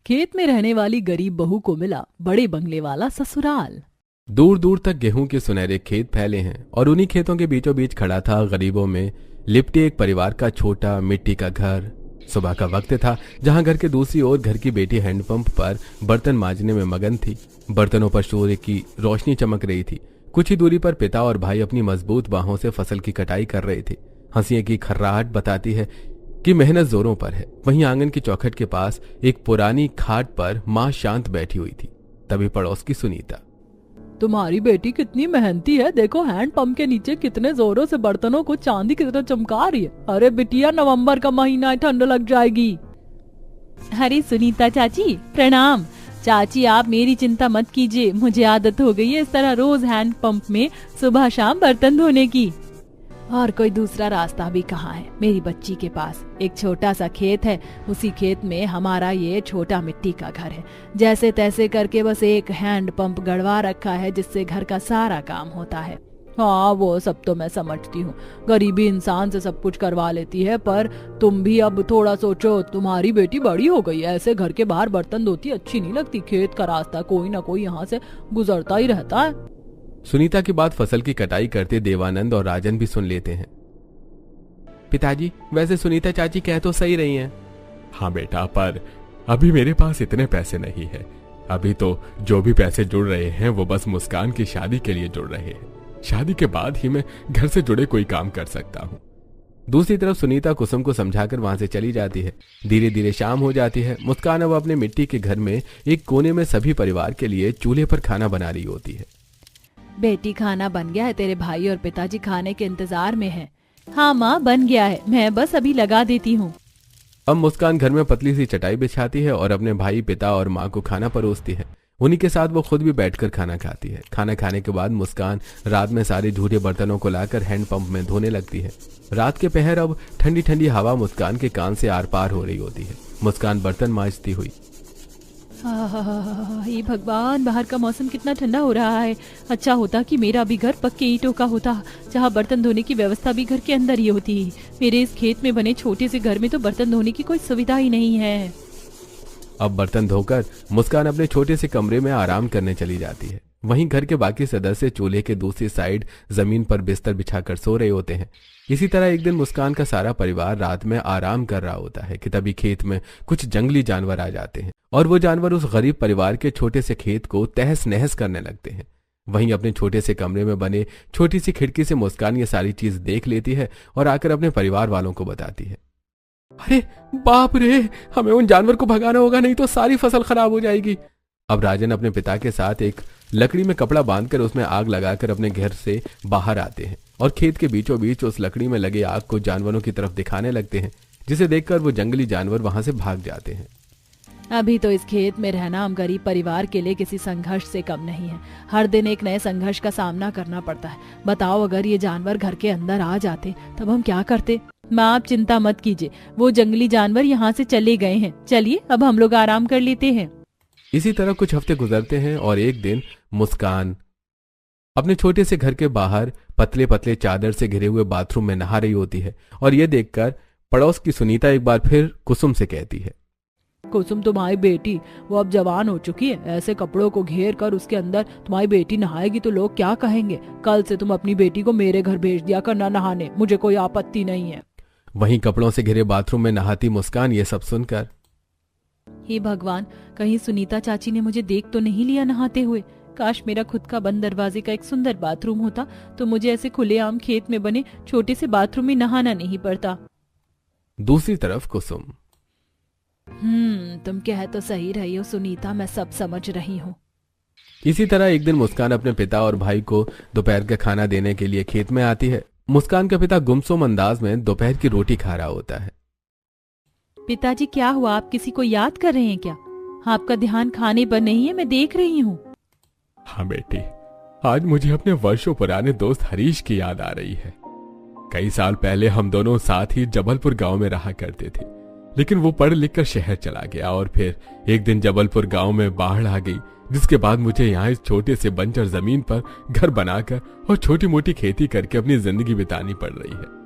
खेत में रहने वाली गरीब बहू को मिला बड़े बंगले वाला ससुराल। दूर दूर तक गेहूं के सुनहरे खेत फैले हैं और उन्हीं खेतों के बीचों बीच खड़ा था गरीबों में लिपटे एक परिवार का छोटा मिट्टी का घर। सुबह का वक्त था जहां घर के दूसरी ओर घर की बेटी हैंडपंप पर बर्तन मांजने में मगन थी। बर्तनों पर सूर्य की रोशनी चमक रही थी। कुछ ही दूरी पर पिता और भाई अपनी मजबूत बाहों से फसल की कटाई कर रहे थे। हंसियों की खर्राहट बताती है कि मेहनत जोरों पर है। वहीं आंगन की चौखट के पास एक पुरानी खाट पर मां शांत बैठी हुई थी। तभी पड़ोस की सुनीता, तुम्हारी बेटी कितनी मेहनती है, देखो हैंड पंप के नीचे कितने जोरों से बर्तनों को चांदी की तरह चमका रही है। अरे बिटिया, नवंबर का महीना है, ठंड लग जाएगी। अरे सुनीता चाची प्रणाम। चाची आप मेरी चिंता मत कीजिए, मुझे आदत हो गई है इस तरह रोज हैंड पंप में सुबह शाम बर्तन धोने की। और कोई दूसरा रास्ता भी कहाँ है। मेरी बच्ची के पास एक छोटा सा खेत है, उसी खेत में हमारा ये छोटा मिट्टी का घर है। जैसे तैसे करके बस एक हैंड पंप गड़वा रखा है जिससे घर का सारा काम होता है। हाँ, वो सब तो मैं समझती हूँ, गरीबी इंसान से सब कुछ करवा लेती है, पर तुम भी अब थोड़ा सोचो। तुम्हारी बेटी बड़ी हो गई है, ऐसे घर के बाहर बर्तन धोती अच्छी नहीं लगती। खेत का रास्ता कोई ना कोई यहाँ से गुजरता ही रहता है। सुनीता की बात फसल की कटाई करते देवानंद और राजन भी सुन लेते हैं। पिताजी, वैसे सुनीता चाची कह तो सही रही हैं। हाँ बेटा, पर अभी मेरे पास इतने पैसे नहीं है। अभी तो जो भी पैसे जुड़ रहे हैं वो बस मुस्कान की शादी के लिए जुड़ रहे हैं। शादी के बाद ही मैं घर से जुड़े कोई काम कर सकता हूँ। दूसरी तरफ सुनीता कुसुम को समझाकर वहां से चली जाती है। धीरे धीरे शाम हो जाती है। मुस्कान अब अपने मिट्टी के घर में एक कोने में सभी परिवार के लिए चूल्हे पर खाना बना रही होती है। बेटी, खाना बन गया है, तेरे भाई और पिताजी खाने के इंतजार में हैं। हाँ माँ, बन गया है, मैं बस अभी लगा देती हूँ। अब मुस्कान घर में पतली सी चटाई बिछाती है और अपने भाई, पिता और माँ को खाना परोसती है। उन्हीं के साथ वो खुद भी बैठकर खाना खाती है। खाना खाने के बाद मुस्कान रात में सारे झूठे बर्तनों को लाकर हैंडपंप में धोने लगती है। रात के पहर अब ठंडी ठंडी हवा मुस्कान के कान से आर पार हो रही होती है। मुस्कान बर्तन मांजती हुई, ये भगवान, बाहर का मौसम कितना ठंडा हो रहा है। अच्छा होता कि मेरा भी घर पक्के ईंटों का होता, जहाँ बर्तन धोने की व्यवस्था भी घर के अंदर ही होती। मेरे इस खेत में बने छोटे से घर में तो बर्तन धोने की कोई सुविधा ही नहीं है। अब बर्तन धोकर मुस्कान अपने छोटे से कमरे में आराम करने चली जाती है। वहीं घर के बाकी सदस्य चूल्हे के दूसरी साइड जमीन पर बिस्तर बिछाकर सो रहे होते हैं। इसी तरह एक दिन मुस्कान का सारा परिवार रात में आराम कर रहा होता है कि तभी खेत में कुछ जंगली जानवर आ जाते हैं और वो जानवर उस गरीब परिवार के छोटे से खेत को तहस नहस करने लगते हैं। वहीं अपने छोटे से कमरे में बने छोटी सी खिड़की से मुस्कान ये सारी चीज देख लेती है और आकर अपने परिवार वालों को बताती है। अरे बाप रे, हमें उन जानवर को भगाना होगा, नहीं तो सारी फसल खराब हो जाएगी। अब राजन अपने पिता के साथ एक लकड़ी में कपड़ा बांधकर उसमें आग लगाकर अपने घर से बाहर आते हैं और खेत के बीचों बीच उस लकड़ी में लगे आग को जानवरों की तरफ दिखाने लगते हैं, जिसे देखकर वो जंगली जानवर वहां से भाग जाते हैं। अभी तो इस खेत में रहना हम गरीब परिवार के लिए किसी संघर्ष से कम नहीं है। हर दिन एक नए संघर्ष का सामना करना पड़ता है। बताओ, अगर ये जानवर घर के अंदर आ जाते तब हम क्या करते। माँ, आप चिंता मत कीजिए, वो जंगली जानवर यहाँ से चले गए हैं। चलिए अब हम लोग आराम कर लेते हैं। इसी तरह कुछ हफ्ते गुजरते हैं और एक दिन मुस्कान अपने छोटे से घर के बाहर पतले पतले चादर से घिरे हुए बाथरूम में नहा रही होती है और ये देखकर पड़ोस की सुनीता एक बार फिर कुसुम से कहती है, कुसुम, तुम्हारी बेटी वो अब जवान हो चुकी है। ऐसे कपड़ों को घेर कर उसके अंदर तुम्हारी बेटी नहाएगी तो लोग क्या कहेंगे। कल से तुम अपनी बेटी को मेरे घर भेज दिया करना नहाने, मुझे कोई आपत्ति नहीं है। वहीं कपड़ों से घिरे बाथरूम में नहाती मुस्कान ये सब सुनकर, हे भगवान, कहीं सुनीता चाची ने मुझे देख तो नहीं लिया नहाते हुए। काश मेरा खुद का बंद दरवाजे का एक सुंदर बाथरूम होता तो मुझे ऐसे खुलेआम खेत में बने छोटे से बाथरूम में नहाना नहीं पड़ता। दूसरी तरफ कुसुम, तुम कह तो सही रही हो सुनीता, मैं सब समझ रही हूँ। इसी तरह एक दिन मुस्कान अपने पिता और भाई को दोपहर का खाना देने के लिए खेत में आती है। मुस्कान का पिता गुमसुम अंदाज में दोपहर की रोटी खा रहा होता है। पिताजी, क्या हुआ, आप किसी को याद कर रहे हैं क्या? आपका ध्यान खाने पर नहीं है, मैं देख रही हूँ। हाँ बेटी, आज मुझे अपने वर्षों पुराने दोस्त हरीश की याद आ रही है। कई साल पहले हम दोनों साथ ही जबलपुर गांव में रहा करते थे, लेकिन वो पढ़ लिख कर शहर चला गया और फिर एक दिन जबलपुर गांव में बाढ़ आ गई, जिसके बाद मुझे यहाँ इस छोटे से बंजर जमीन पर घर बनाकर और छोटी मोटी खेती करके अपनी जिंदगी बितानी पड़ रही है।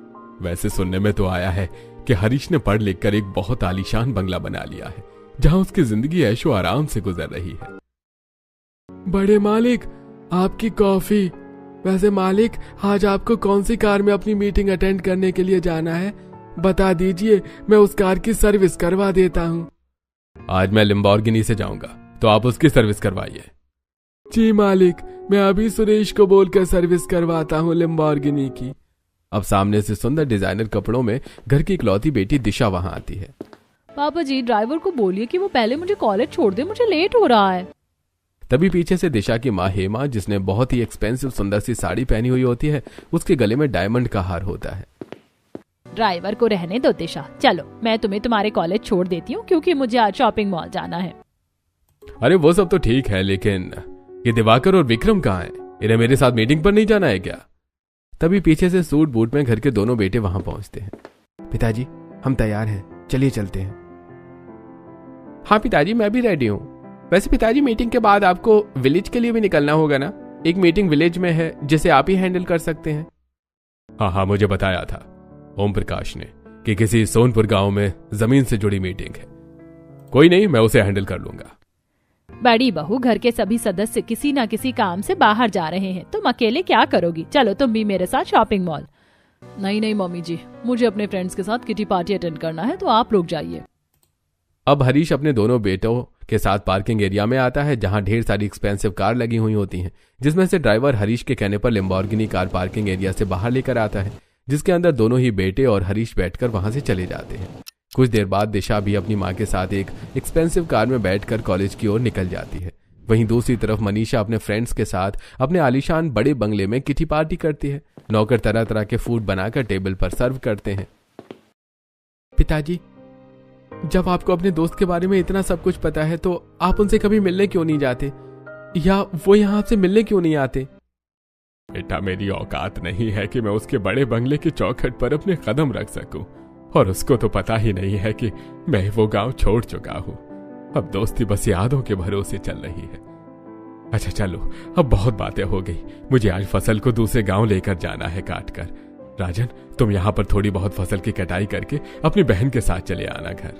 वैसे सुनने में तो आया है कि हरीश ने पढ़ लिख कर एक बहुत आलीशान बंगला बना लिया है, जहां उसकी जिंदगी ऐशो आराम से गुजर रही है। बड़े मालिक, आपकी कॉफी। वैसे मालिक, आज आपको कौन सी कार में अपनी मीटिंग अटेंड करने के लिए जाना है? बता दीजिए, मैं उस कार की सर्विस करवा देता हूँ। आज मैं लैम्बोर्गिनी से जाऊंगा, तो आप उसकी सर्विस करवाइए। जी मालिक, मैं अभी सुरेश को बोलकर सर्विस करवाता हूँ लैम्बोर्गिनी की। अब सामने से सुंदर डिजाइनर कपड़ों में घर की इकलौती बेटी दिशा वहां आती है। पापा जी, ड्राइवर को बोलिए कि वो पहले मुझे कॉलेज छोड़ दे, मुझे लेट हो रहा है। तभी पीछे से दिशा की माँ हेमा, जिसने बहुत ही एक्सपेंसिव सुंदर सी साड़ी पहनी हुई होती है, उसके गले में डायमंड का हार होता है। ड्राइवर को रहने दो दिशा, चलो मैं तुम्हें तुम्हारे कॉलेज छोड़ देती हूँ, क्योंकि मुझे आज शॉपिंग मॉल जाना है। अरे वो सब तो ठीक है, लेकिन ये दिवाकर और विक्रम कहाँ हैं? इन्हें मेरे साथ मीटिंग पर नहीं जाना है क्या? तभी पीछे से सूट बूट में घर के दोनों बेटे वहां पहुंचते हैं। पिताजी, हम तैयार हैं, चलिए चलते हैं। हाँ पिताजी, मैं भी रेडी हूँ। वैसे पिताजी, मीटिंग के बाद आपको विलेज के लिए भी निकलना होगा ना? एक मीटिंग विलेज में है जिसे आप ही हैंडल कर सकते हैं। हाँ, मुझे बताया था ओम प्रकाश ने कि किसी सोनपुर गांव में जमीन से जुड़ी मीटिंग है। कोई नहीं, मैं उसे हैंडल कर लूंगा। बड़ी बहू, घर के सभी सदस्य किसी न किसी काम से बाहर जा रहे हैं, तुम अकेले क्या करोगी? चलो तुम भी मेरे साथ शॉपिंग मॉल। नहीं मम्मी जी, मुझे अपने फ्रेंड्स के साथ किटी पार्टी अटेंड करना है, तो आप लोग जाइए। अब हरीश अपने दोनों बेटों के साथ पार्किंग एरिया में आता है, जहां ढेर सारी एक्सपेंसिव कार लगी हुई होती हैं, जिसमें से ड्राइवर हरीश के कहने पर लैम्बोर्गिनी कार पार्किंग एरिया से बाहर लेकर आता है, जिसके अंदर दोनों ही बेटे और हरीश बैठकर वहां से चले जाते हैं। कुछ देर बाद दिशा भी अपनी मां के साथ एक एक्सपेंसिव कार में बैठकर कॉलेज की ओर निकल जाती है। वहीं दूसरी तरफ मनीषा अपने फ्रेंड्स के साथ अपने आलीशान बड़े बंगले में किटी पार्टी करती है। नौकर तरह तरह के फूड बनाकर टेबल पर सर्व करते हैं। पिताजी, जब आपको अपने दोस्त के बारे में इतना सब कुछ पता है, तो आप उनसे कभी मिलने क्यों नहीं जाते, या वो यहाँ आपसे मिलने क्यों नहीं आते? बेटा, मेरी औकात नहीं है कि मैं उसके बड़े बंगले की चौखट पर अपने कदम रख सकूं, और उसको तो पता ही नहीं है कि मैं वो गांव छोड़ चुका हूं। अब दोस्ती बस यादों के भरोसे चल रही है। अच्छा चलो, अब बहुत बातें हो गई, मुझे आज फसल को दूसरे गांव लेकर जाना है काट कर। राजन, तुम यहाँ पर थोड़ी बहुत फसल की कटाई करके अपनी बहन के साथ चले आना घर।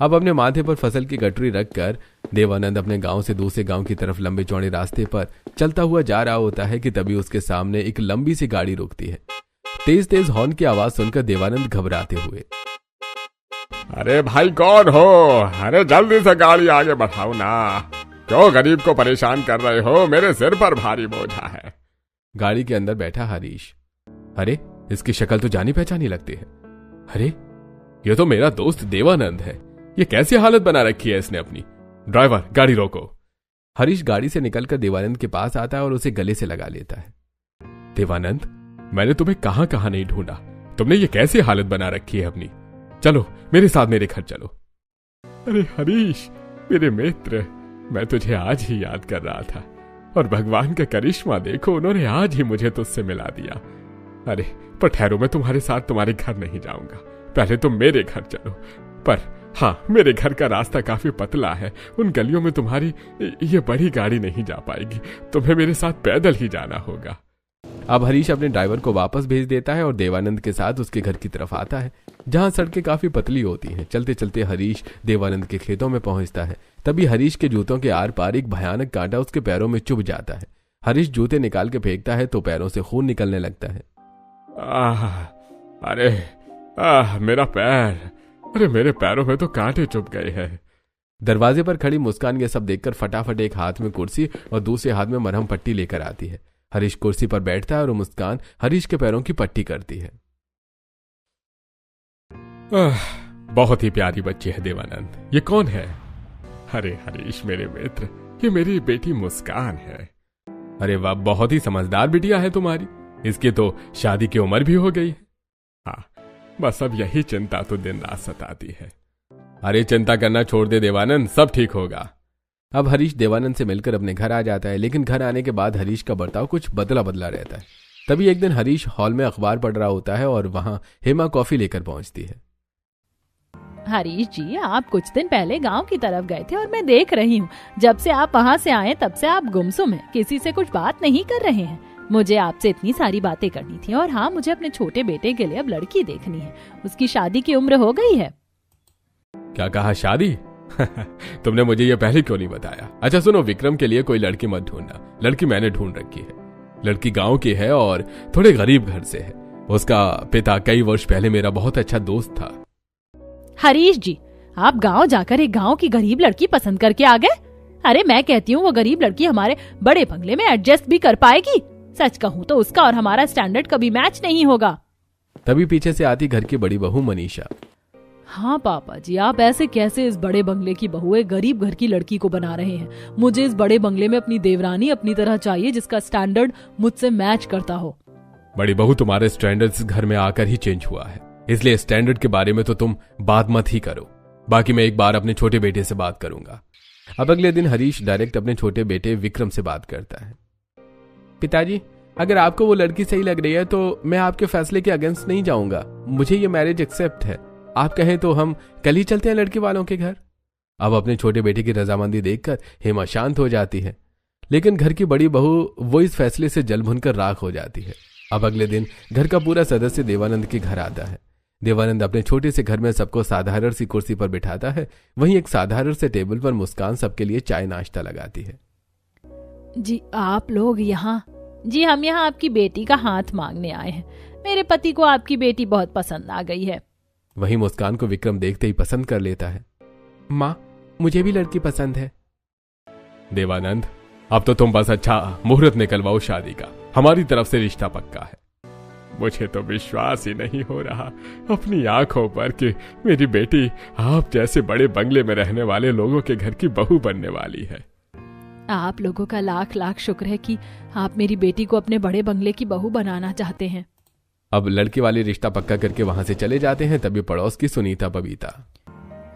अब अपने माथे पर फसल की गठरी रखकर देवानंद अपने गांव से दूसरे गांव की तरफ लंबे चौड़े रास्ते पर चलता हुआ जा रहा होता है कि तभी उसके सामने एक लंबी सी गाड़ी रुकती है। तेज तेज हॉर्न की आवाज सुनकर देवानंद घबराते हुए, अरे भाई, कौन हो? अरे जल्दी से गाड़ी आगे बढ़ाओ ना, क्यों गरीब को परेशान कर रहे हो? मेरे सिर पर भारी बोझा है। गाड़ी के अंदर बैठा हरीश। अरे, इसकी शक्ल तो जानी पहचानी लगती है। अरे, ये तो मेरा दोस्त देवानंद है। ये कैसी हालत बना रखी है इसने अपनी। ड्राइवर, गाड़ी रोको। हरीश गाड़ी से निकलकर देवानंद के पास आता है और उसे गले से लगा लेता है। देवानंद, मैंने तुम्हें कहां कहां नहीं ढूंढा, तुमने ये कैसी हालत बना रखी है अपनी। चलो मेरे साथ मेरे घर चलो। अरे हरीश, मेरे मित्र, मैं तुझे आज ही याद कर रहा था, और भगवान का करिश्मा देखो, उन्होंने आज ही मुझे तुझसे मिला दिया। अरे पर ठहरो, मैं तुम्हारे साथ तुम्हारे घर नहीं जाऊंगा, पहले तुम मेरे घर चलो। पर हाँ, मेरे घर का रास्ता काफी पतला है, उन गलियों में तुम्हारी ये बड़ी गाड़ी नहीं जा पाएगी, तुम्हें मेरे साथ पैदल ही जाना होगा। अब हरीश अपने ड्राइवर को वापस भेज देता है और देवानंद के साथ उसके घर की तरफ आता है, जहां सड़कें काफी पतली होती हैं। चलते चलते हरीश देवानंद के खेतों में पहुंचता है। तभी हरीश के जूतों के आर पार एक भयानक कांटा उसके पैरों में चुभ जाता है। हरीश जूते निकाल के फेंकता है तो पैरों से खून निकलने लगता है। अरे मेरा पैर, अरे मेरे पैरों में तो कांटे चुभ गए हैं। दरवाजे पर खड़ी मुस्कान ये सब देखकर फटाफट एक हाथ में कुर्सी और दूसरे हाथ में मरहम पट्टी लेकर आती है। हरीश कुर्सी पर बैठता है और मुस्कान हरीश के पैरों की पट्टी करती है। बहुत ही प्यारी बच्ची है देवानंद। ये कौन है? अरे हरीश मेरे मित्र, ये मेरी बेटी मुस्कान है। अरे वाह, बहुत ही समझदार बिटिया है तुम्हारी। इसकी तो शादी की उम्र भी हो गई है। हाँ, बस अब यही चिंता तो दिन रात सताती है। अरे चिंता करना छोड़ दे देवानंद, सब ठीक होगा। अब हरीश देवानंद से मिलकर अपने घर आ जाता है, लेकिन घर आने के बाद हरीश का बर्ताव कुछ बदला बदला रहता है। तभी एक दिन हरीश हॉल में अखबार पढ़ रहा होता है और वहां हेमा कॉफी लेकर पहुंचती है। हरीश जी, आप कुछ दिन पहले गांव की तरफ गए थे और मैं देख रही हूँ, जब से आप वहाँ से आए तब से आप गुमसुम हैं, किसी से कुछ बात नहीं कर रहे हैं। मुझे आपसे इतनी सारी बातें करनी थी, और हाँ, मुझे अपने छोटे बेटे के लिए अब लड़की देखनी है। उसकी शादी की उम्र हो गई है। क्या कहा? शादी? तुमने मुझे ये पहले क्यों नहीं बताया? अच्छा सुनो, विक्रम के लिए कोई लड़की मत ढूंढना, लड़की मैंने ढूंढ रखी है। लड़की गांव की है और थोड़े गरीब घर से है। उसका पिता कई वर्ष पहले मेरा बहुत अच्छा दोस्त था। हरीश जी, आप गांव जाकर एक गांव की गरीब लड़की पसंद करके आ गए? अरे मैं कहती हूँ वो गरीब लड़की हमारे बड़े बंगले में एडजस्ट भी कर पाएगी। सच कहूँ तो उसका और हमारा स्टैंडर्ड कभी मैच नहीं होगा। तभी पीछे से आती घर की बड़ी बहू मनीषा। हाँ पापा जी, आप ऐसे कैसे इस बड़े बंगले की बहू एक गरीब घर की लड़की को बना रहे हैं? मुझे इस बड़े बंगले में अपनी देवरानी अपनी तरह चाहिए, जिसका स्टैंडर्ड मुझसे मैच करता हो। बड़ी बहू, तुम्हारे स्टैंडर्ड इस घर में आकर ही चेंज हुआ है, इसलिए स्टैंडर्ड के बारे में तो तुम बात मत ही करो। बाकी मैं एक बार अपने छोटे बेटे से बात करूंगा। अब अगले दिन हरीश डायरेक्ट अपने छोटे बेटे विक्रम से बात करता है। पिताजी, अगर आपको वो लड़की सही लग रही है तो मैं आपके फैसले के अगेंस्ट नहीं जाऊंगा। मुझे ये मैरिज एक्सेप्ट है। आप कहें तो हम कल ही चलते हैं लड़की वालों के घर। अब अपने छोटे बेटे की रजामंदी देखकर हेमा शांत हो जाती है, लेकिन घर की बड़ी बहू वो इस फैसले से जल भुनकर राख हो जाती है। अब अगले दिन घर का पूरा सदस्य देवानंद के घर आता है। देवानंद अपने छोटे से घर में सबको साधारण सी कुर्सी पर बिठाता है। वहीं एक साधारण से टेबल पर मुस्कान सबके लिए चाय नाश्ता लगाती है। जी आप लोग यहाँ? जी हम यहाँ आपकी बेटी का हाथ मांगने आए हैं। मेरे पति को आपकी बेटी बहुत पसंद आ गई है। वहीं मुस्कान को विक्रम देखते ही पसंद कर लेता है। माँ, मुझे भी लड़की पसंद है। देवानंद, अब तो तुम बस अच्छा मुहूर्त निकलवाओ शादी का, हमारी तरफ से रिश्ता पक्का है। मुझे तो विश्वास ही नहीं हो रहा अपनी आंखों पर कि मेरी बेटी आप जैसे बड़े बंगले में रहने वाले लोगों के घर की बहू बनने वाली है। आप लोगों का लाख लाख शुक्र है कि आप मेरी बेटी को अपने बड़े बंगले की बहू बनाना चाहते हैं। अब लड़के वाले रिश्ता पक्का करके वहां से चले जाते हैं। तभी पड़ोस की सुनीता बबीता।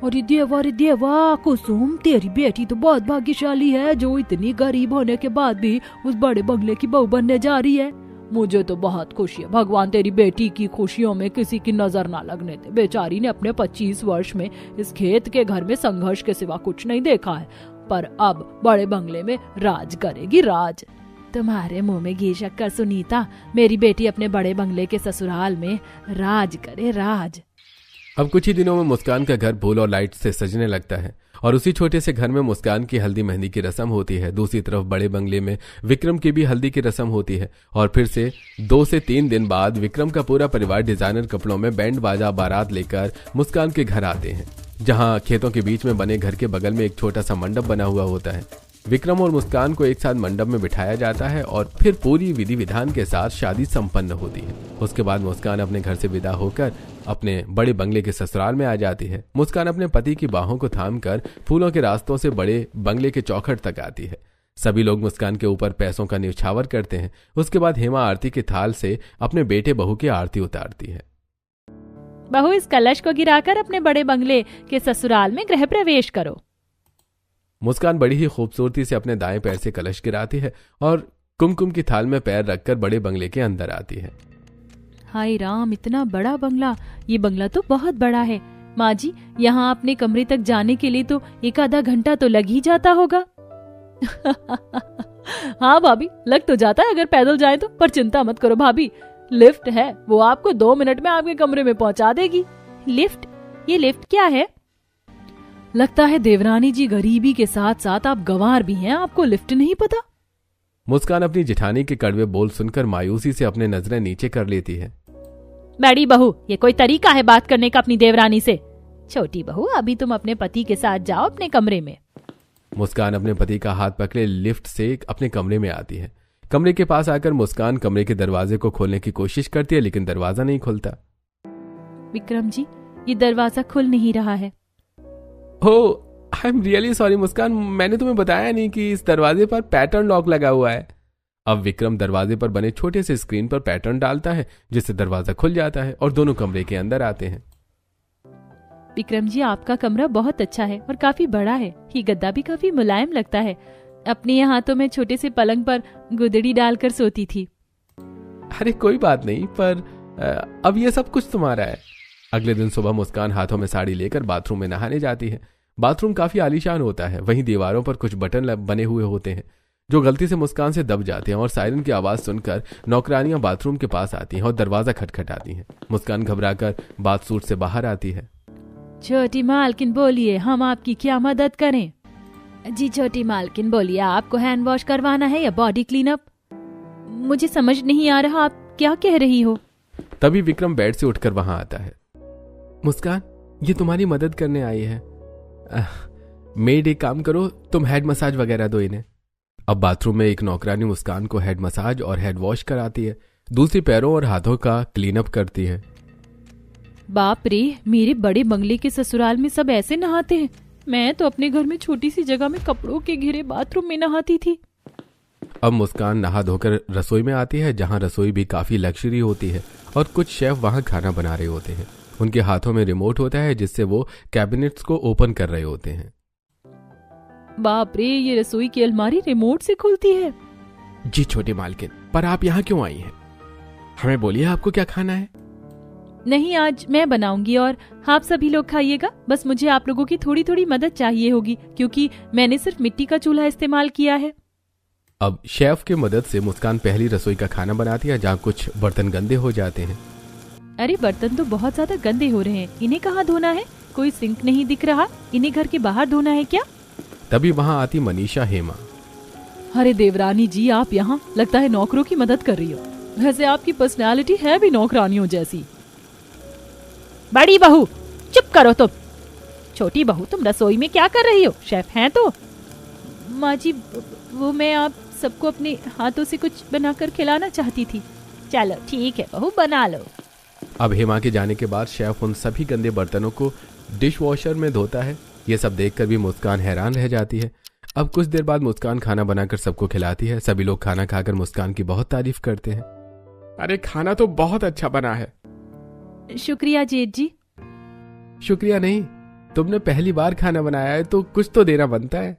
अरे देवा कुसुम, तेरी बेटी तो बहुत भाग्यशाली है जो इतनी गरीब होने के बाद भी उस बड़े बंगले की बहू बनने जा रही है। मुझे तो बहुत खुशी है। भगवान तेरी बेटी की खुशियों में किसी की नजर ना लगने दे। बेचारी ने अपने 25 वर्ष में इस खेत के घर में संघर्ष के सिवा कुछ नहीं देखा है, पर अब बड़े बंगले में राज करेगी, राज। तुम्हारे मुंह में घी शक्कर सुनीता, मेरी बेटी अपने बड़े बंगले के ससुराल में राज करे, राज। अब कुछ ही दिनों में मुस्कान का घर फूल और लाइट से सजने लगता है और उसी छोटे से घर में मुस्कान की हल्दी मेहंदी की रस्म होती है। दूसरी तरफ बड़े बंगले में विक्रम की भी हल्दी की रस्म होती है और फिर से 2 से 3 दिन बाद विक्रम का पूरा परिवार डिजाइनर कपड़ों में बैंड बाजा बारात लेकर मुस्कान के घर आते हैं, जहां खेतों के बीच में बने घर के बगल में एक छोटा सा मंडप बना हुआ होता है। विक्रम और मुस्कान को एक साथ मंडप में बिठाया जाता है और फिर पूरी विधि विधान के साथ शादी संपन्न होती है। उसके बाद मुस्कान अपने घर से विदा होकर अपने बड़े बंगले के ससुराल में आ जाती है। मुस्कान अपने पति की बाहों को थामकर फूलों के रास्तों से बड़े बंगले के चौखट तक आती है। सभी लोग मुस्कान के ऊपर पैसों का न्यौछावर करते हैं। उसके बाद हेमा आरती के थाल से अपने बेटे बहू की आरती उतारती है। बहू, इस कलश को गिराकर अपने बड़े बंगले के ससुराल में गृह प्रवेश करो। मुस्कान बड़ी ही खूबसूरती से अपने दाएं पैर से कलश गिराती है और कुमकुम की थाल में पैर रखकर बड़े बंगले के अंदर आती है। हाय राम, इतना बड़ा बंगला! ये बंगला तो बहुत बड़ा है। माँ जी, यहाँ अपने कमरे तक जाने के लिए तो 1 आधा घंटा तो लग ही जाता होगा। हाँ भाभी, लग तो जाता है अगर पैदल जाए तो, पर चिंता मत करो भाभी, लिफ्ट है, वो आपको 2 मिनट में आपके कमरे में पहुंचा देगी। लिफ्ट? ये लिफ्ट क्या है? लगता है देवरानी जी गरीबी के साथ साथ आप गंवार भी हैं, आपको लिफ्ट नहीं पता। मुस्कान अपनी जिठानी के कड़वे बोल सुनकर मायूसी से अपने नजरें नीचे कर लेती है। बड़ी बहू, ये कोई तरीका है बात करने का अपनी देवरानी से? छोटी बहू, अभी तुम अपने पति के साथ जाओ अपने कमरे में। मुस्कान अपने पति का हाथ पकड़े लिफ्ट से अपने कमरे में आती है। कमरे के पास आकर मुस्कान कमरे के दरवाजे को खोलने की कोशिश करती है, लेकिन दरवाजा नहीं खुलता। विक्रम जी, ये दरवाजा खुल नहीं रहा है। ओह, आई एम रियली सॉरी मुस्कान, मैंने तुम्हें बताया नहीं कि इस दरवाजे पर पैटर्न लॉक लगा हुआ है। अब विक्रम दरवाजे पर बने छोटे से स्क्रीन पर पैटर्न डालता है, जिससे दरवाजा खुल जाता है और दोनों कमरे के अंदर आते हैं। विक्रम जी, आपका कमरा बहुत अच्छा है और काफी बड़ा है। ये गद्दा भी काफी मुलायम लगता है। अपने यहाँ तो मैं छोटे से पलंग पर गुदड़ी डालकर सोती थी। अरे कोई बात नहीं, पर अब ये सब कुछ तुम्हारा है। अगले दिन सुबह मुस्कान हाथों में साड़ी लेकर बाथरूम में नहाने जाती है। बाथरूम काफी आलीशान होता है। वहीं दीवारों पर कुछ बटन बने हुए होते हैं जो गलती से मुस्कान से दब जाते हैं और सायरन की आवाज सुनकर नौकरानियां बाथरूम के पास आती हैं और दरवाजा खटखटाती हैं। मुस्कान घबराकर बाथ सूट से बाहर आती है। छोटी मालकिन बोलिए, हम आपकी क्या मदद करें? जी छोटी मालकिन बोलिए, आपको हैंड वॉश करवाना है या बॉडी क्लीनअप? मुझे समझ नहीं आ रहा, आप क्या कह रही हो? तभी विक्रम बेड से उठकर वहां आता है। मुस्कान, ये तुम्हारी मदद करने आई है। मेड, एक काम करो, तुम हेड मसाज वगैरह दो इन्हें। अब बाथरूम में एक नौकरानी मुस्कान को हेड मसाज और हेड वॉश कराती है, दूसरी पैरों और हाथों का क्लीनअप करती है। बाप रे, मेरे बड़े बंगले के ससुराल में सब ऐसे नहाते हैं। मैं तो अपने घर में छोटी सी जगह में कपड़ों के घिरे बाथरूम में नहाती थी। अब मुस्कान नहा धोकर रसोई में आती है, जहां रसोई भी काफी लग्जरी होती है और कुछ शेफ वहां खाना बना रहे होते हैं। उनके हाथों में रिमोट होता है जिससे वो कैबिनेट्स को ओपन कर रहे होते हैं। बाप रे, ये रसोई की अलमारी रिमोट से खुलती है। जी छोटी मालकिन, पर आप यहाँ क्यों आई हैं? हमें बोलिए आपको क्या खाना है? नहीं, आज मैं बनाऊंगी और आप सभी लोग खाइएगा। बस मुझे आप लोगों की थोड़ी थोड़ी मदद चाहिए होगी, क्योंकि मैंने सिर्फ मिट्टी का चूल्हा इस्तेमाल किया है। अब शेफ की मदद से मुस्कान पहली रसोई का खाना बनाती है, जहाँ कुछ बर्तन गंदे हो जाते हैं। अरे बर्तन तो बहुत ज्यादा गंदे हो रहे हैं, इन्हें कहाँ धोना है? कोई सिंक नहीं दिख रहा, इन्हें घर के बाहर धोना है क्या? तभी वहां आती मनीषा हेमा। अरे देवरानी जी, आप यहाँ लगता है नौकरों की मदद कर रही हो। वैसे आपकी पर्सनालिटी है भी नौकरानियों जैसी। बड़ी बहू, चुप करो तुम। छोटी बहू, तुम रसोई में क्या कर रही हो? शेफ हैं तो? माँ जी, वो मैं आप सबको अपने हाथों से कुछ बनाकर खिलाना चाहती थी। चलो ठीक है बहू, बना लो। अब हेमा के जाने के बाद शेफ उन सभी गंदे बर्तनों को डिश वॉशर में धोता है। ये सब देखकर भी मुस्कान हैरान रह जाती है। अब कुछ देर बाद मुस्कान खाना बनाकर सबको खिलाती है। सभी लोग खाना खाकर मुस्कान की बहुत तारीफ करते हैं। अरे खाना तो बहुत अच्छा बना है। शुक्रिया जेठ जी। शुक्रिया नहीं, तुमने पहली बार खाना बनाया है तो कुछ तो देना बनता है।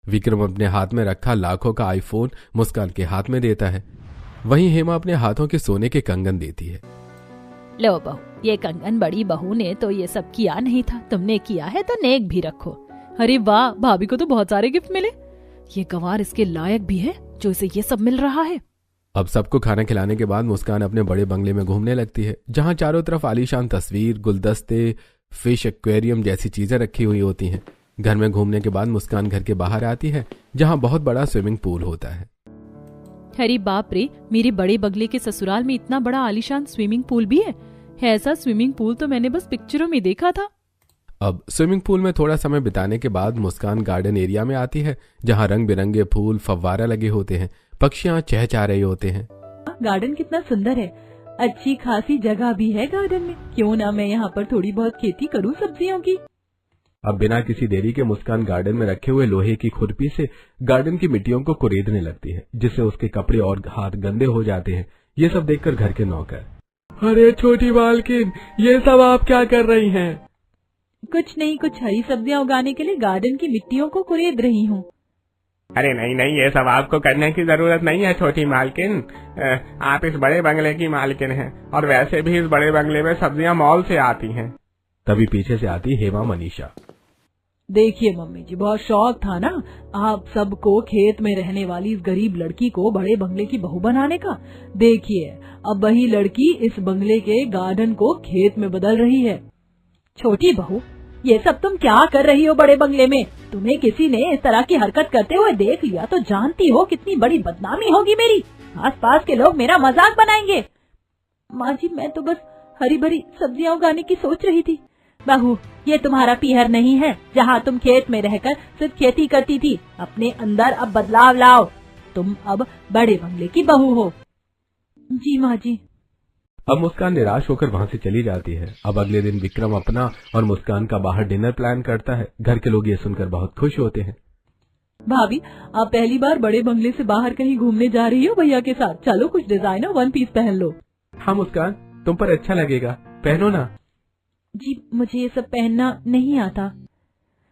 विक्रम अपने हाथ में रखा लाखों का आईफोन मुस्कान के हाथ में देता है। वहीं हेमा अपने हाथों के सोने के कंगन देती है। लो बहू, ये कंगन बड़ी बहू ने तो ये सब किया नहीं था, तुमने किया है तो नेक भी रखो। अरे वाह, भाभी को तो बहुत सारे गिफ्ट मिले। ये गंवार इसके लायक भी है जो इसे ये सब मिल रहा है। अब सबको खाना खिलाने के बाद मुस्कान अपने बड़े बंगले में घूमने लगती है, जहां चारों तरफ आलीशान तस्वीर, गुलदस्ते, फिश एक्वेरियम जैसी चीजें रखी हुई होती हैं। घर में घूमने के बाद मुस्कान घर के बाहर आती है, जहां बहुत बड़ा स्विमिंग पूल होता है। अरे बाप रे, मेरे बड़े बंगले के ससुराल में इतना बड़ा आलीशान स्विमिंग पूल भी है। ऐसा स्विमिंग पूल तो मैंने बस पिक्चरों में देखा था। अब स्विमिंग पूल में थोड़ा समय बिताने के बाद मुस्कान गार्डन एरिया में आती है, जहां रंग बिरंगे फूल, फव्वारा लगे होते हैं, पक्षियां चहचहा रही होते हैं। गार्डन कितना सुंदर है, अच्छी खासी जगह भी है गार्डन में। क्यों ना मैं यहाँ पर थोड़ी बहुत खेती करूँ सब्जियों की। अब बिना किसी देरी के मुस्कान गार्डन में रखे हुए लोहे की खुरपी से गार्डन की मिट्टियों को कुरेदने लगती है, जिससे उसके कपड़े और हाथ गंदे हो जाते हैं। ये सब देखकर घर के नौकर, अरे छोटी मालकिन, ये सब आप क्या कर रही हैं? कुछ नहीं, कुछ हरी सब्जियां उगाने के लिए गार्डन की मिट्टियों को कुरेद रही हूँ। अरे नहीं नहीं, ये सब आपको करने की जरूरत नहीं है छोटी मालकिन। आप इस बड़े बंगले की मालकिन हैं, और वैसे भी इस बड़े बंगले में सब्जियां मॉल से आती हैं। तभी पीछे से आती हेमा मनीषा। देखिए मम्मी जी, बहुत शौक था ना आप सबको खेत में रहने वाली इस गरीब लड़की को बड़े बंगले की बहू बनाने का। देखिए, अब वही लड़की इस बंगले के गार्डन को खेत में बदल रही है। छोटी बहू, ये सब तुम क्या कर रही हो बड़े बंगले में? तुम्हें किसी ने इस तरह की हरकत करते हुए देख लिया तो जानती हो कितनी बड़ी बदनामी होगी मेरी। आसपास के लोग मेरा मजाक बनाएंगे। माँ जी, मैं तो बस हरी भरी सब्जियां उगाने की सोच रही थी। बहू, ये तुम्हारा पीहर नहीं है जहाँ तुम खेत में रहकर सिर्फ खेती करती थी। अपने अंदर अब बदलाव लाओ। तुम अब बड़े बंगले की बहू हो। जी माँ जी। अब मुस्कान निराश होकर वहां से चली जाती है। अब अगले दिन विक्रम अपना और मुस्कान का बाहर डिनर प्लान करता है। घर के लोग ये सुनकर बहुत खुश होते हैं। भाभी, आप पहली बार बड़े बंगले से बाहर कहीं घूमने जा रही हो भैया के साथ। चलो कुछ डिजाइनर वन पीस पहन लो। हाँ मुस्कान, तुम पर अच्छा लगेगा, पहनो ना। जी, मुझे ये सब पहनना नहीं आता।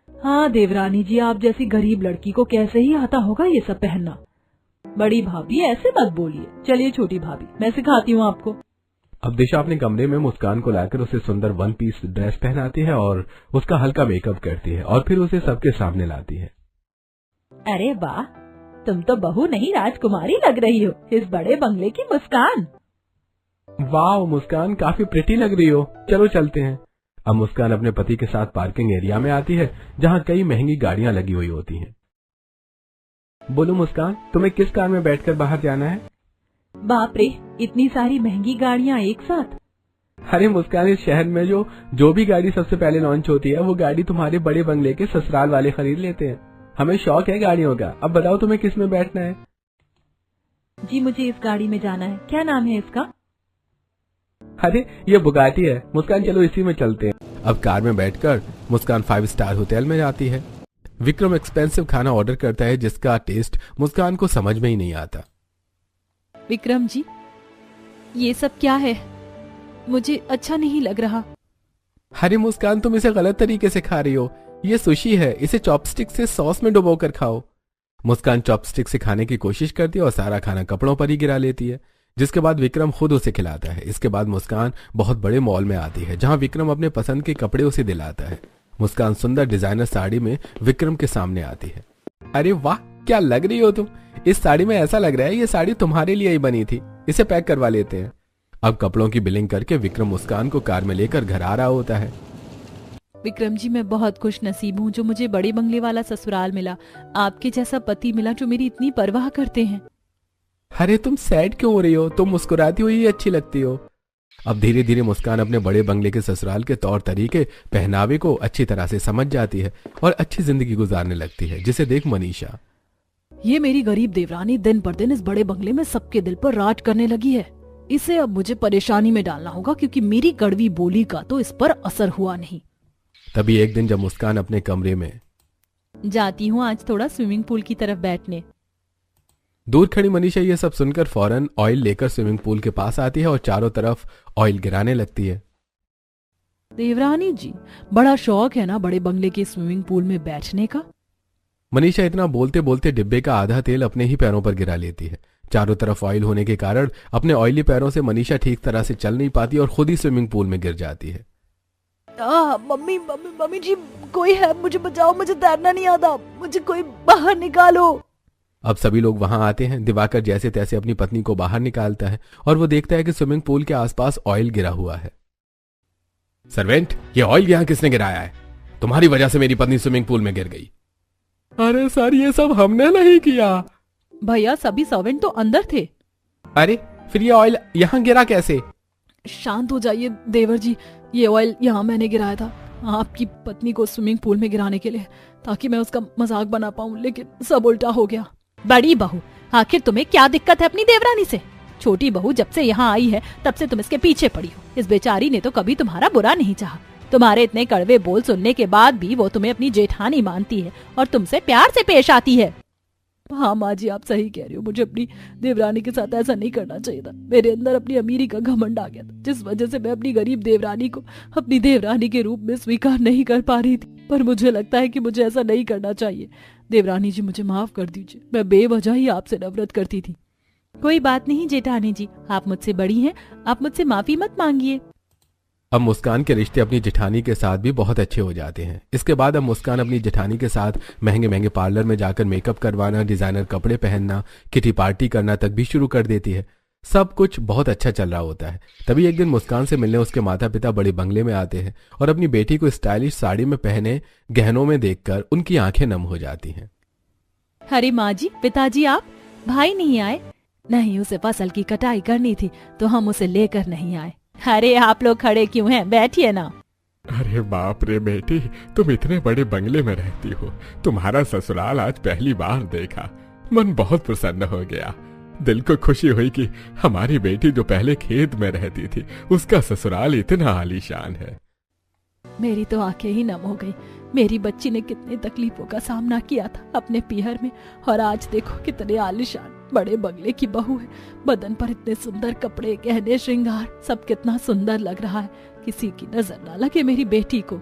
हाँ देवरानी जी, आप जैसी गरीब लड़की को कैसे ही आता होगा ये सब पहनना। बड़ी भाभी, ऐसे मत बोलिए। चलिए छोटी भाभी, मैं सिखाती हूँ आपको। अब दिशा अपने कमरे में मुस्कान को लाकर उसे सुंदर वन पीस ड्रेस पहनाती है और उसका हल्का मेकअप करती है और फिर उसे सबके सामने लाती है। अरे वाह, तुम तो बहू नहीं राजकुमारी लग रही हो, इस बड़े बंगले की मुस्कान। वाह मुस्कान, काफी प्रिटी लग रही हो। चलो चलते हैं। अब मुस्कान अपने पति के साथ पार्किंग एरिया में आती है जहां कई महंगी गाड़ियां लगी हुई होती हैं। बोलो मुस्कान, तुम्हें किस कार में बैठकर बाहर जाना है? बाप रे, इतनी सारी महंगी गाड़ियां एक साथ। अरे मुस्कान, इस शहर में जो भी गाड़ी सबसे पहले लॉन्च होती है वो गाड़ी तुम्हारे बड़े बंगले के ससुराल वाले खरीद लेते हैं। हमें शौक है गाड़ियों का। अब बताओ तुम्हें किस में बैठना है? जी मुझे इस गाड़ी में जाना है। क्या नाम है इसका? अरे ये बुगाटी है मुस्कान, चलो इसी में चलते हैं। अब कार में बैठकर मुस्कान 5 स्टार होटल में जाती है। विक्रम एक्सपेंसिव खाना ऑर्डर करता है जिसका टेस्ट मुस्कान को समझ में ही नहीं आता। विक्रम जी, ये सब क्या है? मुझे अच्छा नहीं लग रहा। अरे मुस्कान, तुम इसे गलत तरीके से खा रही हो। ये सुशी है, इसे चॉपस्टिक से सॉस में डुबो कर खाओ। मुस्कान चॉपस्टिक से खाने की कोशिश करती है और सारा खाना कपड़ों पर ही गिरा लेती है, जिसके बाद विक्रम खुद उसे खिलाता है। इसके बाद मुस्कान बहुत बड़े मॉल में आती है जहां विक्रम अपने पसंद के कपड़े उसे दिलाता है। मुस्कान सुंदर डिजाइनर साड़ी में विक्रम के सामने आती है। अरे वाह, क्या लग रही हो तुम। इस साड़ी में ऐसा लग रहा है ये साड़ी तुम्हारे लिए ही बनी थी। इसे पैक करवा लेते हैं। अब कपड़ों की बिलिंग करके विक्रम मुस्कान को कार में लेकर घर आ रहा होता है। विक्रम जी, मैं बहुत खुश नसीब हूँ जो मुझे बड़े बंगले वाला ससुराल मिला। आपके जैसा पति मिला जो मेरी इतनी परवाह करते हैं। अरे तुम सैड क्यों हो रही हो? तुम मुस्कुराती हुई अच्छी लगती हो। अब धीरे धीरे मुस्कान अपने बड़े बंगले के ससुराल के तौर तरीके, पहनावे को अच्छी तरह से समझ जाती है और अच्छी जिंदगी गुजारने लगती है, जिसे देख मनीषा, ये मेरी गरीब देवरानी दिन पर दिन इस बड़े बंगले में सबके दिल पर राज करने लगी है। इसे अब मुझे परेशानी में डालना होगा क्योंकि मेरी कड़वी बोली का तो इस पर असर हुआ नहीं। तभी एक दिन जब मुस्कान अपने कमरे में जाती हूँ आज थोड़ा स्विमिंग पूल की तरफ बैठने। दूर खड़ी मनीषा ये सब सुनकर फौरन ऑयल लेकर स्विमिंग पूल के पास आती है और चारों तरफ ऑयल गिराने लगती है। देवरानी जी, बड़ा शौक है ना बड़े बंगले के स्विमिंग पूल में बैठने का? मनीषा इतना बोलते बोलते डिब्बे का आधा तेल अपने ही पैरों पर गिरा लेती है। चारों तरफ ऑयल होने के कारण अपने ऑयली पैरों से मनीषा ठीक तरह से चल नहीं पाती और खुद ही स्विमिंग पूल में गिर जाती है। मम्मी मम्मी मम्मी जी, कोई है, मुझे बचाओ, मुझे तैरना नहीं आता, मुझे कोई बाहर निकालो। अब सभी लोग वहां आते हैं। दिवाकर जैसे तैसे अपनी पत्नी को बाहर निकालता है और वो देखता है कि स्विमिंग पूल के आसपास ऑयल गिरा हुआ है। सर्वेंट, ये ऑयल यहाँ किसने गिराया है? तुम्हारी वजह से मेरी पत्नी स्विमिंग पूल में गिर गई। अरे सर, ये सब हमने नहीं किया। भैया, सभी सर्वेंट तो अंदर थे। अरे फिर ये ऑयल यहाँ गिरा कैसे? शांत हो जाइए देवर जी, ये ऑयल यहाँ मैंने गिराया था आपकी पत्नी को स्विमिंग पूल में गिराने के लिए, ताकि मैं उसका मजाक बना पाऊं, लेकिन सब उल्टा हो गया। बड़ी बहू, आखिर तुम्हें क्या दिक्कत है अपनी देवरानी से? छोटी बहू जब से यहाँ आई है तब से तुम इसके पीछे पड़ी हो। इस बेचारी ने तो कभी तुम्हारा बुरा नहीं चाहा। तुम्हारे इतने कड़वे बोल सुनने के बाद भी वो तुम्हें अपनी जेठानी मानती है और तुमसे प्यार से पेश आती है। हाँ माँ जी, आप सही कह रही हो। मुझे अपनी देवरानी के साथ ऐसा नहीं करना चाहिए था। मेरे अंदर अपनी अमीरी का घमंड आ गया था, जिस वजह से मैं अपनी गरीब देवरानी को अपनी देवरानी के रूप में स्वीकार नहीं कर पा रही थी। पर मुझे लगता है कि मुझे ऐसा नहीं करना चाहिए। देवरानी जी, मुझे माफ कर दीजिए, मैं बेवजह ही आपसे नफरत करती थी। कोई बात नहीं जेठानी जी, आप मुझसे बड़ी हैं, आप मुझसे माफी मत मांगिए। अब मुस्कान के रिश्ते अपनी जेठानी के साथ भी बहुत अच्छे हो जाते हैं। इसके बाद अब मुस्कान अपनी जेठानी के साथ महंगे महंगे पार्लर में जाकर मेकअप करवाना, डिजाइनर कपड़े पहनना, किटी पार्टी करना तक भी शुरू कर देती है। सब कुछ बहुत अच्छा चल रहा होता है। तभी एक दिन मुस्कान से मिलने उसके माता पिता बड़े बंगले में आते हैं और अपनी बेटी को स्टाइलिश साड़ी में पहने गहनों में देखकर उनकी आंखें नम हो जाती हैं। अरे माँ जी, पिताजी आप, भाई नहीं आए? नहीं, उसे फसल की कटाई करनी थी तो हम उसे लेकर नहीं आए। अरे आप लोग खड़े क्यों हैं, बैठिए ना। अरे बाप रे बेटी, तुम इतने बड़े बंगले में रहती हो, तुम्हारा ससुराल आज पहली बार देखा, मन बहुत प्रसन्न हो गया। दिल को खुशी हुई कि हमारी बेटी जो पहले खेत में रहती थी उसका ससुराल इतना आलीशान है। मेरी तो आंखें ही नम हो गई। मेरी बच्ची ने कितनी तकलीफों का सामना किया था अपने पीहर में, और आज देखो कितने आलीशान बड़े बंगले की बहू है। बदन पर इतने सुंदर कपड़े, गहने, श्रृंगार, सब कितना सुंदर लग रहा है। किसी की नजर ना लगे मेरी बेटी को।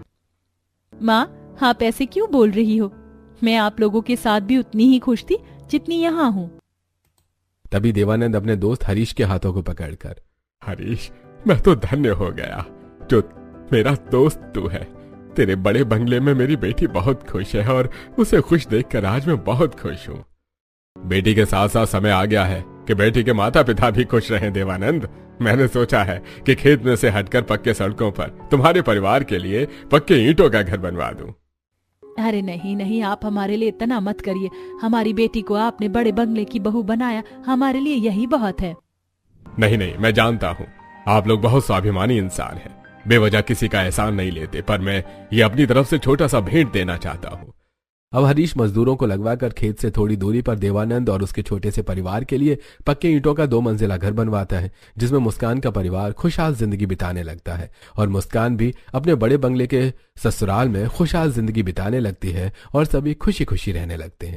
माँ, आप ऐसे क्यों बोल रही हो? मैं आप लोगों के साथ भी उतनी ही खुश थी जितनी यहाँ हूँ। तभी देवानंद अपने दोस्त हरीश के हाथों को पकड़कर, हरीश, मैं तो धन्य हो गया जो मेरा दोस्त तू है। तेरे बड़े बंगले में मेरी बेटी बहुत खुश है और उसे खुश देखकर आज मैं बहुत खुश हूँ। बेटी के साथ साथ समय आ गया है कि बेटी के माता पिता भी खुश रहें। देवानंद, मैंने सोचा है कि खेत में से हटकर पक्के सड़कों पर तुम्हारे परिवार के लिए पक्के ईंटों का घर बनवा दूं। अरे नहीं नहीं, आप हमारे लिए इतना मत करिए। हमारी बेटी को आपने बड़े बंगले की बहू बनाया, हमारे लिए यही बहुत है। नहीं नहीं, मैं जानता हूँ आप लोग बहुत स्वाभिमानी इंसान हैं, बेवजह किसी का एहसान नहीं लेते, पर मैं ये अपनी तरफ से छोटा सा भेंट देना चाहता हूँ। अब हरीश मजदूरों को लगवाकर खेत से थोड़ी दूरी पर देवानंद और उसके छोटे से परिवार के लिए पक्के ईंटों का 2 मंजिला घर बनवाता है, जिसमें मुस्कान का परिवार खुशहाल जिंदगी बिताने लगता है और मुस्कान भी अपने बड़े बंगले के ससुराल में खुशहाल जिंदगी बिताने लगती है और सभी खुशी खुशी रहने लगते हैं।